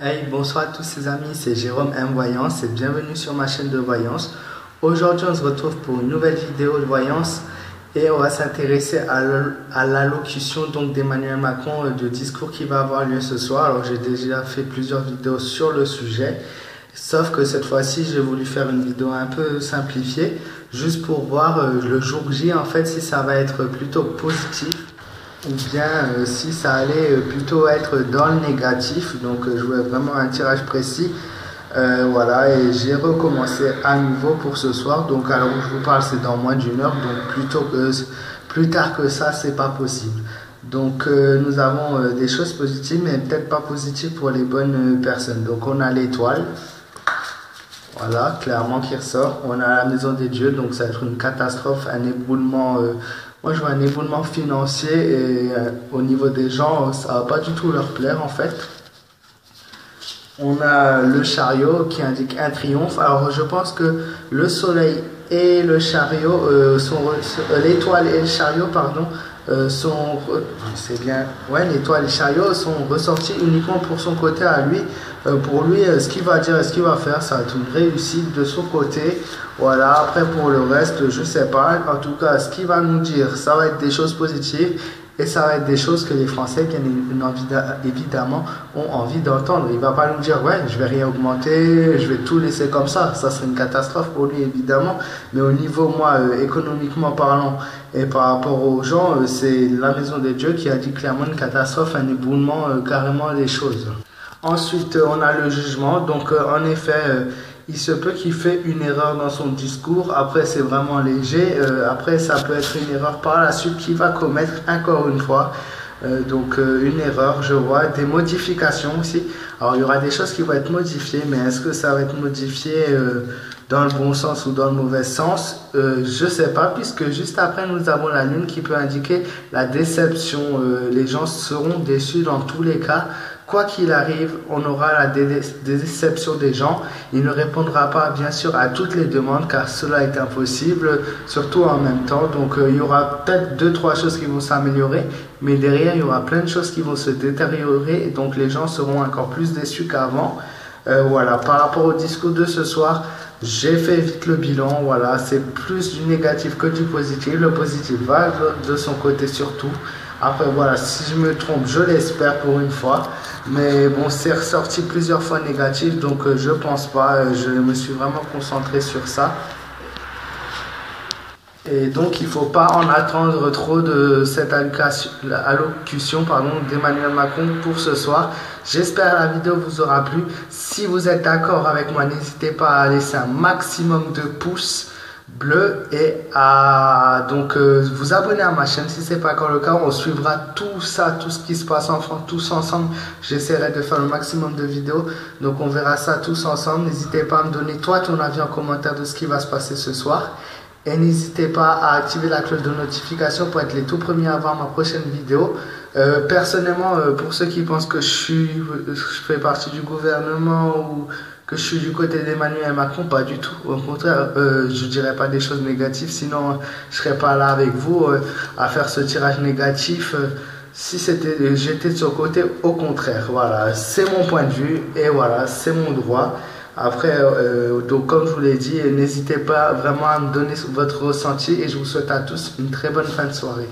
Hey, bonsoir à tous ces amis, c'est Jérôme M Voyance et bienvenue sur ma chaîne de voyance. Aujourd'hui on se retrouve pour une nouvelle vidéo de voyance et on va s'intéresser à l'allocution d'Emmanuel Macron du discours qui va avoir lieu ce soir. Alors j'ai déjà fait plusieurs vidéos sur le sujet, sauf que cette fois-ci j'ai voulu faire une vidéo un peu simplifiée, juste pour voir le jour J en fait si ça va être plutôt positif ou bien si ça allait plutôt être dans le négatif. Donc je voulais vraiment un tirage précis. Voilà, et j'ai recommencé à nouveau pour ce soir. Donc alors je vous parle, c'est dans moins d'une heure, donc plus tard que ça c'est pas possible. Donc nous avons des choses positives, mais peut-être pas positives pour les bonnes personnes. Donc on a l'étoile, voilà, clairement qui ressort. On a la maison des dieux, donc ça va être une catastrophe, un éboulement. Moi, je vois un éboulement financier et au niveau des gens, ça va pas du tout leur plaire en fait. On a le chariot qui indique un triomphe. Alors, je pense que le soleil et le chariot l'étoile et le chariot, pardon, c'est bien. Ouais, l'étoile et le chariot sont ressortis uniquement pour son côté à lui. Pour lui, ce qu'il va dire et ce qu'il va faire, ça va être une réussite de son côté. Voilà, après pour le reste, je sais pas. En tout cas, ce qu'il va nous dire, ça va être des choses positives. Et ça va être des choses que les Français, bien évidemment, ont envie d'entendre. Il ne va pas nous dire, ouais, je vais rien augmenter, je vais tout laisser comme ça. Ça serait une catastrophe pour lui, évidemment. Mais au niveau, moi, économiquement parlant, et par rapport aux gens, c'est la maison des dieux qui a dit clairement une catastrophe, un éboulement carrément des choses. Ensuite, on a le jugement. Donc, en effet, il se peut qu'il fait une erreur dans son discours. Après, c'est vraiment léger. Après, ça peut être une erreur par la suite qu'il va commettre encore une fois. Une erreur, je vois. Des modifications aussi. Alors, il y aura des choses qui vont être modifiées, mais est-ce que ça va être modifié dans le bon sens ou dans le mauvais sens? Je sais pas, puisque juste après, nous avons la lune qui peut indiquer la déception. Les gens seront déçus dans tous les cas. Quoi qu'il arrive, on aura la déception des gens. Il ne répondra pas, bien sûr, à toutes les demandes, car cela est impossible, surtout en même temps. Donc, il y aura peut-être 2-3 choses qui vont s'améliorer, mais derrière, il y aura plein de choses qui vont se détériorer. Et donc, les gens seront encore plus déçus qu'avant. Voilà, par rapport au discours de ce soir, j'ai fait vite le bilan. Voilà, c'est plus du négatif que du positif. Le positif va de son côté surtout. Après, voilà, si je me trompe, je l'espère pour une fois. Mais bon, c'est ressorti plusieurs fois négatif, donc je pense pas. Je me suis vraiment concentré sur ça. Et donc, il ne faut pas en attendre trop de cette allocution d'Emmanuel Macron pour ce soir. J'espère que la vidéo vous aura plu. Si vous êtes d'accord avec moi, n'hésitez pas à laisser un maximum de pouces bleus et à vous abonner à ma chaîne si ce n'est pas encore le cas. On suivra tout ça, tout ce qui se passe en France, tous ensemble. J'essaierai de faire le maximum de vidéos, donc on verra ça tous ensemble. N'hésitez pas à me donner toi ton avis en commentaire de ce qui va se passer ce soir, et n'hésitez pas à activer la cloche de notification pour être les tout premiers à voir ma prochaine vidéo. Personnellement, pour ceux qui pensent que je fais partie du gouvernement ou que je suis du côté d'Emmanuel Macron, pas du tout. Au contraire, je dirais pas des choses négatives, sinon je serais pas là avec vous à faire ce tirage négatif. Si j'étais de ce côté, au contraire. Voilà, c'est mon point de vue et voilà, c'est mon droit. Après, donc comme je vous l'ai dit, n'hésitez pas vraiment à me donner votre ressenti et je vous souhaite à tous une très bonne fin de soirée.